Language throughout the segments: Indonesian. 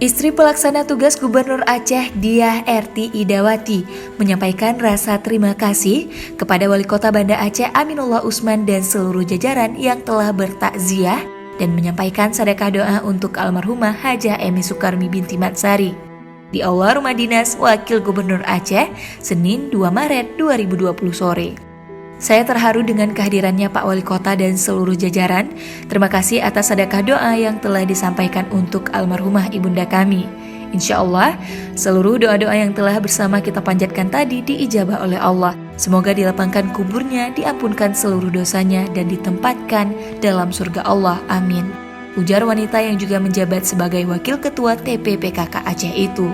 Istri pelaksana tugas Gubernur Aceh Diah Erti Idawati menyampaikan rasa terima kasih kepada Wali Kota Banda Aceh Aminullah Usman dan seluruh jajaran yang telah bertakziah dan menyampaikan sedekah doa untuk almarhumah Hajah Emi Sukarmi binti Matsari di Aula Rumah Dinas Wakil Gubernur Aceh, Senin 2 Maret 2020 sore. Saya terharu dengan kehadirannya Pak Wali Kota dan seluruh jajaran. Terima kasih atas sedekah doa yang telah disampaikan untuk almarhumah ibunda kami. Insya Allah, seluruh doa-doa yang telah bersama kita panjatkan tadi diijabah oleh Allah. Semoga dilapangkan kuburnya, diampunkan seluruh dosanya, dan ditempatkan dalam surga Allah. Amin. Ujar wanita yang juga menjabat sebagai Wakil Ketua TPPKK Aceh itu.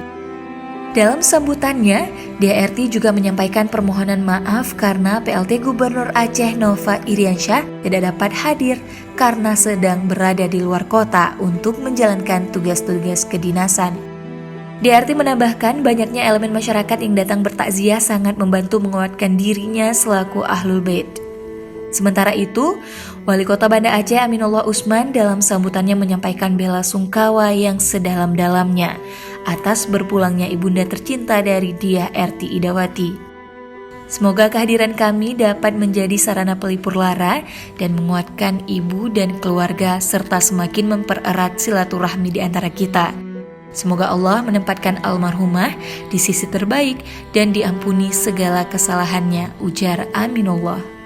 Dalam sambutannya, DRT juga menyampaikan permohonan maaf karena PLT Gubernur Aceh Nova Iriansyah tidak dapat hadir karena sedang berada di luar kota untuk menjalankan tugas-tugas kedinasan. DRT menambahkan banyaknya elemen masyarakat yang datang bertakziah sangat membantu menguatkan dirinya selaku Ahlul Bait. Sementara itu, Wali Kota Banda Aceh Aminullah Usman dalam sambutannya menyampaikan bela sungkawa yang sedalam-dalamnya atas berpulangnya ibunda tercinta dari Diah Erti Idawati. Semoga kehadiran kami dapat menjadi sarana pelipur lara dan menguatkan ibu dan keluarga serta semakin mempererat silaturahmi di antara kita. Semoga Allah menempatkan almarhumah di sisi terbaik dan diampuni segala kesalahannya, ujar Aminullah.